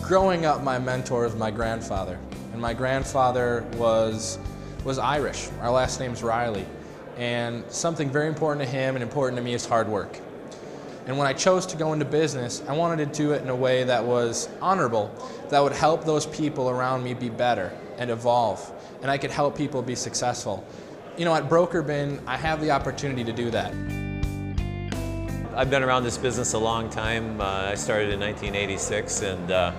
Growing up, my mentor was my grandfather, and my grandfather was Irish. Our last name's Riley, and something very important to him and important to me is hard work. And when I chose to go into business, I wanted to do it in a way that was honorable, that would help those people around me be better and evolve, and I could help people be successful. You know, at Broker Bin, I have the opportunity to do that. I've been around this business a long time. I started in 1986, and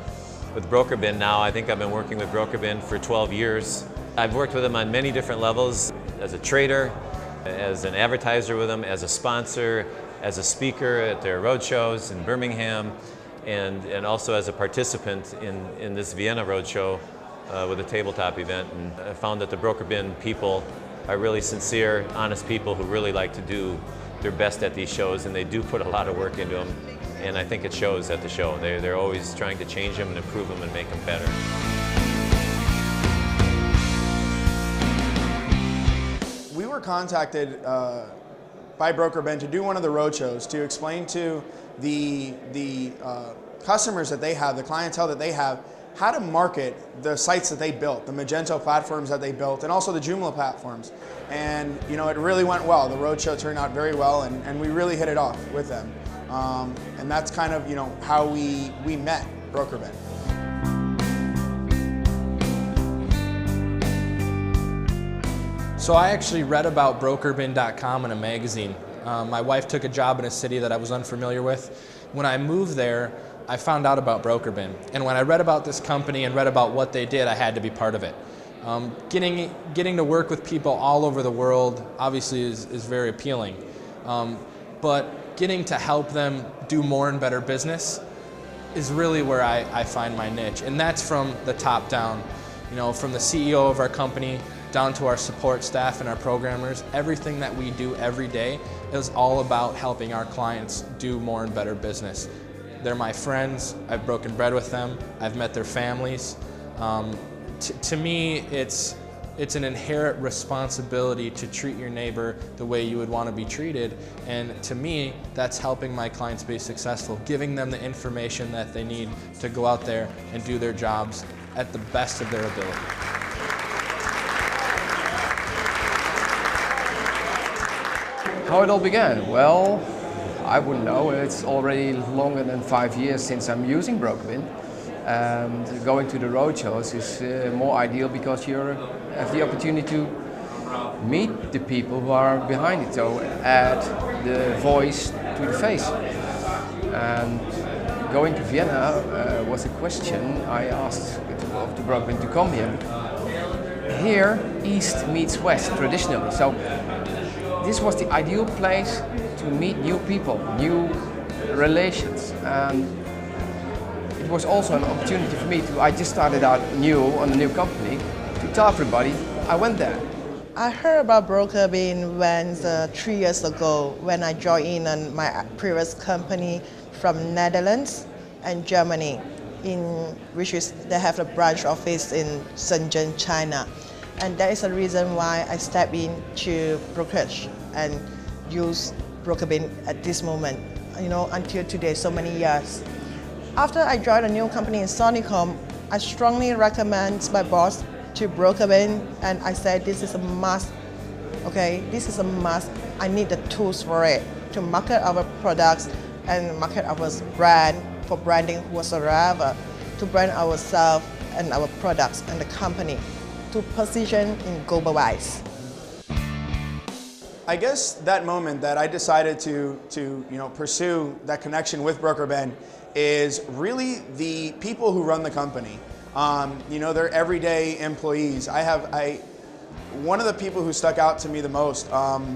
with Broker Bin now, I think I've been working with Broker Bin for 12 years. I've worked with them on many different levels, as a trader, as an advertiser with them, as a sponsor, as a speaker at their RoadShows in Birmingham, and also as a participant in this Vienna RoadShow with a tabletop event. And I found that the Broker Bin people are really sincere, honest people who really like to do their best at these shows, and they do put a lot of work into them, and I think it shows at the show. They're always trying to change them and improve them and make them better. We were contacted by Broker Bin to do one of the roadshows to explain to the customers that they have, the clientele that they have, how to market the sites that they built, the Magento platforms that they built, and also the Joomla platforms. And you know, it really went well. The roadshow turned out very well, and we really hit it off with them. And that's kind of, you know, how we met Broker Bin. So I actually read about brokerbin.com in a magazine. My wife took a job in a city that I was unfamiliar with. When I moved there, I found out about Broker Bin, and when I read about this company and read about what they did, I had to be part of it. Getting to work with people all over the world obviously is very appealing, but getting to help them do more and better business is really where I find my niche, and that's from the top down. You know, from the CEO of our company down to our support staff and our programmers, everything that we do every day is all about helping our clients do more and better business. They're my friends, I've broken bread with them, I've met their families. To me, it's an inherent responsibility to treat your neighbor the way you would want to be treated, and to me, that's helping my clients be successful, giving them the information that they need to go out there and do their jobs at the best of their ability. How it all began? Well, I wouldn't know. It's already longer than 5 years since I'm using Broker Bin. And going to the roadshows is more ideal because you have the opportunity to meet the people who are behind it, so add the voice to the face. And going to Vienna was a question I asked to Broker Bin to come here. Here, East meets West traditionally. So this was the ideal place to meet new people, new relations, and it was also an opportunity for me I just started out new on a new company, to tell everybody I went there. I heard about Broker Bin 3 years ago when I joined in my previous company from Netherlands and Germany, which is they have a branch office in Shenzhen, China. And that is the reason why I stepped into brokerage and use Broker Bin at this moment, you know, until today, so many years. After I joined a new company in Sonicom, I strongly recommend my boss to Broker Bin, and I said this is a must. Okay, this is a must. I need the tools for it to market our products and market our brand for branding whatsoever, to brand ourselves and our products and the company, to position in global wise. I guess that moment that I decided to pursue that connection with Broker Bin is really the people who run the company. They're everyday employees. One of the people who stuck out to me the most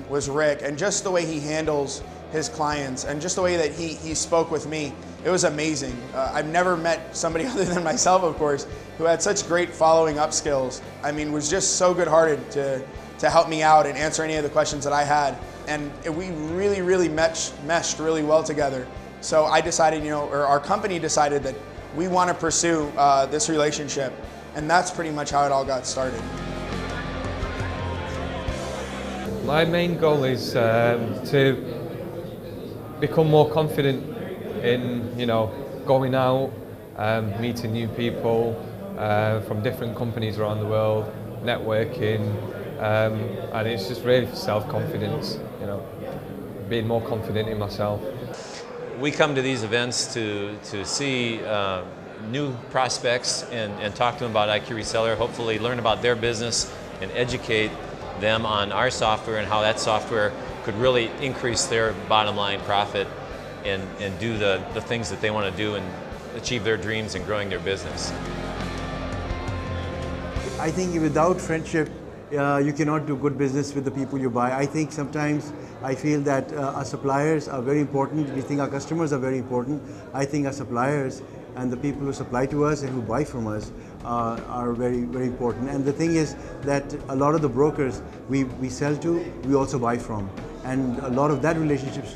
was Rick, and just the way he handles his clients and just the way that he spoke with me, it was amazing. I've never met somebody other than myself, of course, who had such great following up skills. I mean, was just so good-hearted to help me out and answer any of the questions that I had. And we really meshed really well together. So I decided, or our company decided that we want to pursue this relationship. And that's pretty much how it all got started. My main goal is to become more confident in, going out, meeting new people from different companies around the world, networking, and it's just really self-confidence, you know, being more confident in myself. We come to these events to see new prospects and talk to them about IQ Reseller, hopefully learn about their business and educate them on our software and how that software could really increase their bottom line profit and do the things that they want to do and achieve their dreams in growing their business. I think without friendship, you cannot do good business with the people you buy. I think sometimes I feel that our suppliers are very important. We think our customers are very important. I think our suppliers and the people who supply to us and who buy from us are very, very important. And the thing is that a lot of the brokers we sell to, we also buy from. And a lot of that relationship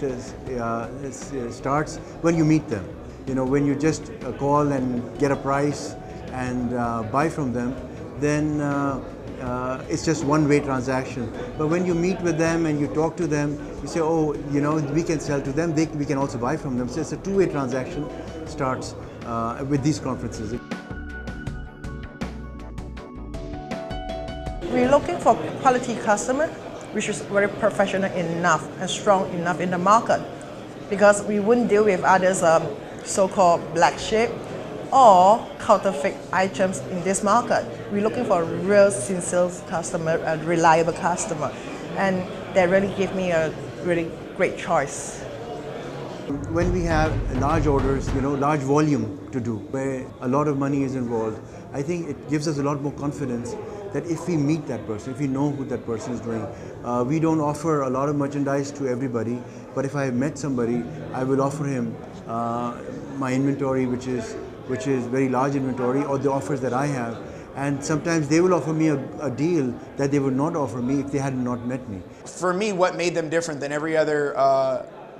starts when you meet them. You know, when you just call and get a price and buy from them, then it's just one-way transaction. But when you meet with them and you talk to them, you say, oh, you know, we can sell to them, we can also buy from them. So it's a two-way transaction starts with these conferences. We're looking for quality customer, which is very professional enough and strong enough in the market, because we wouldn't deal with others so-called black sheep or counterfeit items in this market. We're looking for a real sincere customer, a reliable customer, and they really give me a really great choice. When we have large orders, you know, large volume to do, where a lot of money is involved, I think it gives us a lot more confidence that if we meet that person, if we know who that person is doing, we don't offer a lot of merchandise to everybody, but if I have met somebody, I will offer him my inventory, which is very large inventory, or the offers that I have. And sometimes they will offer me a deal that they would not offer me if they had not met me. For me, what made them different than every other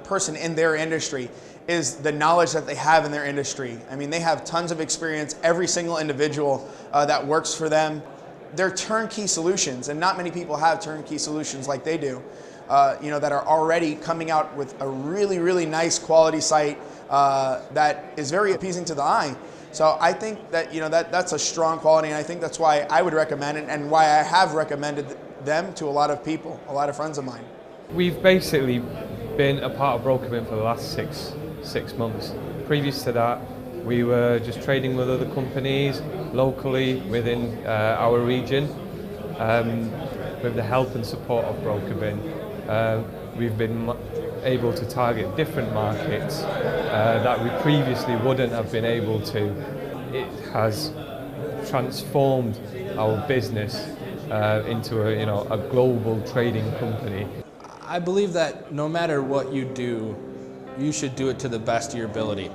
person in their industry is the knowledge that they have in their industry. I mean, they have tons of experience, every single individual that works for them. They're turnkey solutions, and not many people have turnkey solutions like they do, you know, that are already coming out with a really, really nice quality site that is very appeasing to the eye. So I think that, you know, that's a strong quality, and I think that's why I would recommend it and why I have recommended them to a lot of people, a lot of friends of mine. We've basically been a part of BrokerBin for the last six months. Previous to that, we were just trading with other companies locally within our region. With the help and support of BrokerBin, we've been able to target different markets that we previously wouldn't have been able to. It has transformed our business into a global trading company. I believe that no matter what you do, you should do it to the best of your ability.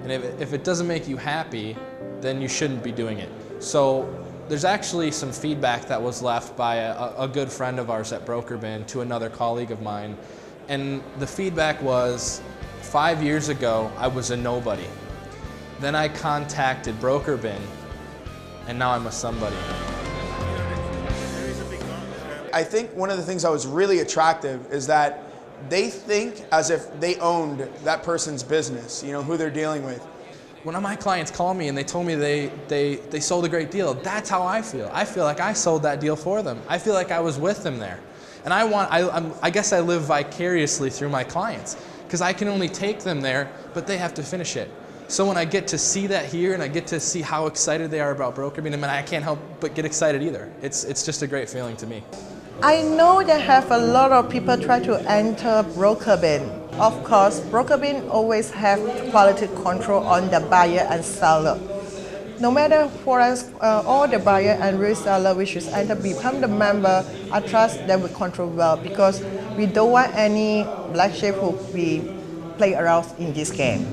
And if it doesn't make you happy, then you shouldn't be doing it. So there's actually some feedback that was left by a good friend of ours at BrokerBin to another colleague of mine. And the feedback was, 5 years ago, I was a nobody. Then I contacted BrokerBin, and now I'm a somebody. I think one of the things that was really attractive is that they think as if they owned that person's business, you know, who they're dealing with. When my clients call me and they told me they sold a great deal, that's how I feel. I feel like I sold that deal for them. I feel like I was with them there. And I guess I live vicariously through my clients, because I can only take them there, but they have to finish it. So when I get to see that here and I get to see how excited they are about BrokerBin, I mean, I can't help but get excited either. It's just a great feeling to me. I know that have a lot of people try to enter BrokerBin. Of course, BrokerBin always have quality control on the buyer and seller. No matter for us, all the buyer and reseller which is enter become the member, I trust they will control well, because we don't want any black sheep who be play around in this game.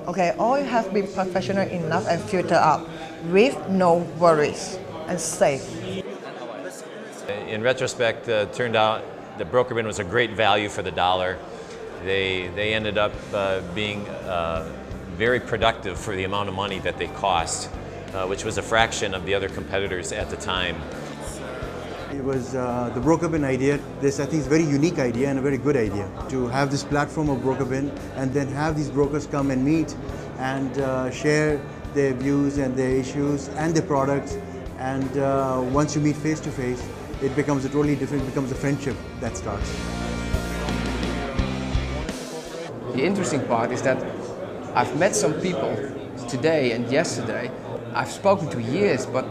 Okay, all you have to be professional enough and filter out with no worries and safe. In retrospect, turned out that BrokerBin was a great value for the dollar. They ended up being very productive for the amount of money that they cost, which was a fraction of the other competitors at the time. It was the BrokerBin idea. This, I think, is a very unique idea and a very good idea to have this platform of BrokerBin and then have these brokers come and meet and share their views and their issues and their products. And once you meet face to face, it becomes a totally different, it becomes a friendship that starts. The interesting part is that I've met some people today and yesterday I've spoken to years, but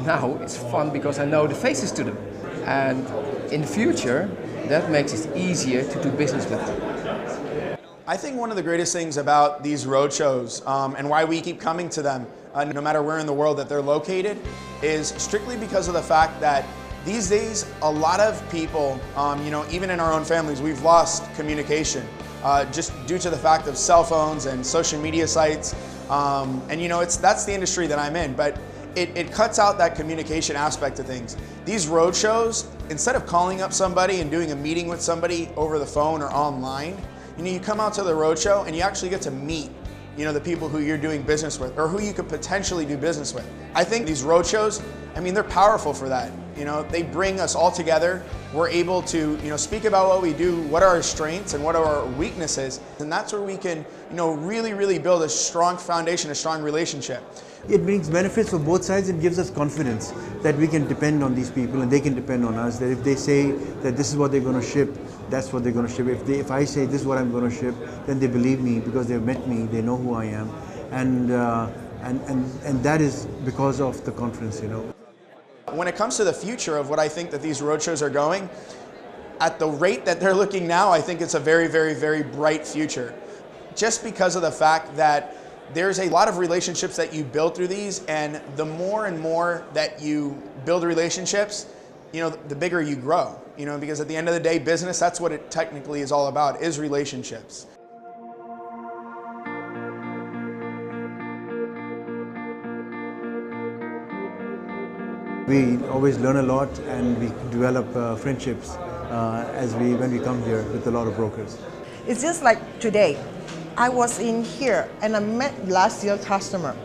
now it's fun because I know the faces to them. And in the future, that makes it easier to do business with them. I think one of the greatest things about these road shows and why we keep coming to them, no matter where in the world that they're located, is strictly because of the fact that these days a lot of people, even in our own families, we've lost communication just due to the fact of cell phones and social media sites. That's the industry that I'm in, but it cuts out that communication aspect of things. These road shows, instead of calling up somebody and doing a meeting with somebody over the phone or online, you come out to the road show and you actually get to meet the people who you're doing business with or who you could potentially do business with. I think these road shows, they're powerful for that. They bring us all together. We're able to speak about what we do, what are our strengths and what are our weaknesses, and that's where we can really build a strong foundation, a strong relationship. It brings benefits for both sides and gives us confidence that we can depend on these people and they can depend on us, that if they say that this is what they're going to ship, that's what they're going to ship. If I say this is what I'm going to ship, then they believe me because they've met me, they know who I am, and that is because of the confidence, When it comes to the future of what I think that these roadshows are going, at the rate that they're looking now, I think it's a very, very, very bright future. Just because of the fact that there's a lot of relationships that you build through these, and the more and more that you build relationships, the bigger you grow. Because at the end of the day, business, that's what it technically is all about, is relationships. We always learn a lot and we develop friendships when we come here with a lot of brokers. It's just like today. I was in here and I met last year's customer.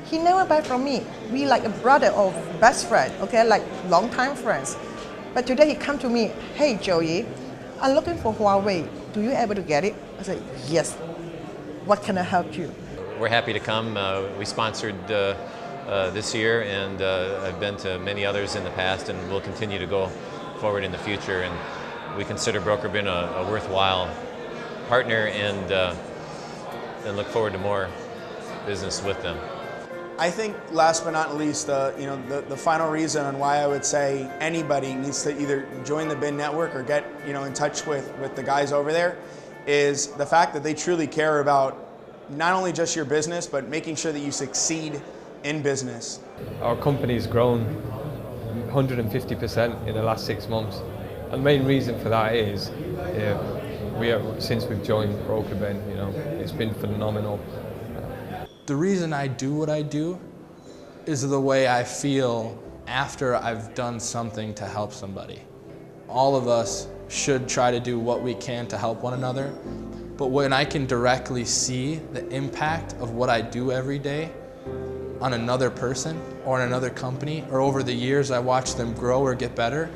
He never buy from me. We like a brother or best friend, okay, like long-time friends. But today he come to me, hey Joey, I'm looking for Huawei. Do you able to get it? I said, yes. What can I help you? We're happy to come. We sponsored this year, and I've been to many others in the past, and we'll continue to go forward in the future. And we consider BrokerBin a worthwhile partner, and look forward to more business with them. I think last but not least, the final reason on why I would say anybody needs to either join the BIN network or get in touch with the guys over there is the fact that they truly care about not only just your business, but making sure that you succeed in business. Our company's grown 150% in the last 6 months. And the main reason for that is since we've joined BrokerBin, it's been phenomenal. The reason I do what I do is the way I feel after I've done something to help somebody. All of us should try to do what we can to help one another, but when I can directly see the impact of what I do every day on another person or on another company, or over the years I watch them grow or get better,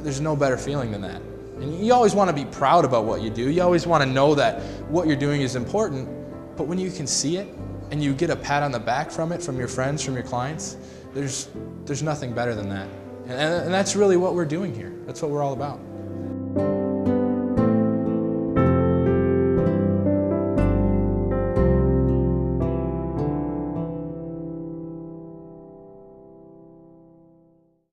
there's no better feeling than that. And you always want to be proud about what you do. You always want to know that what you're doing is important, but when you can see it and you get a pat on the back from it, from your friends, from your clients, there's nothing better than that. And that's really what we're doing here. That's what we're all about.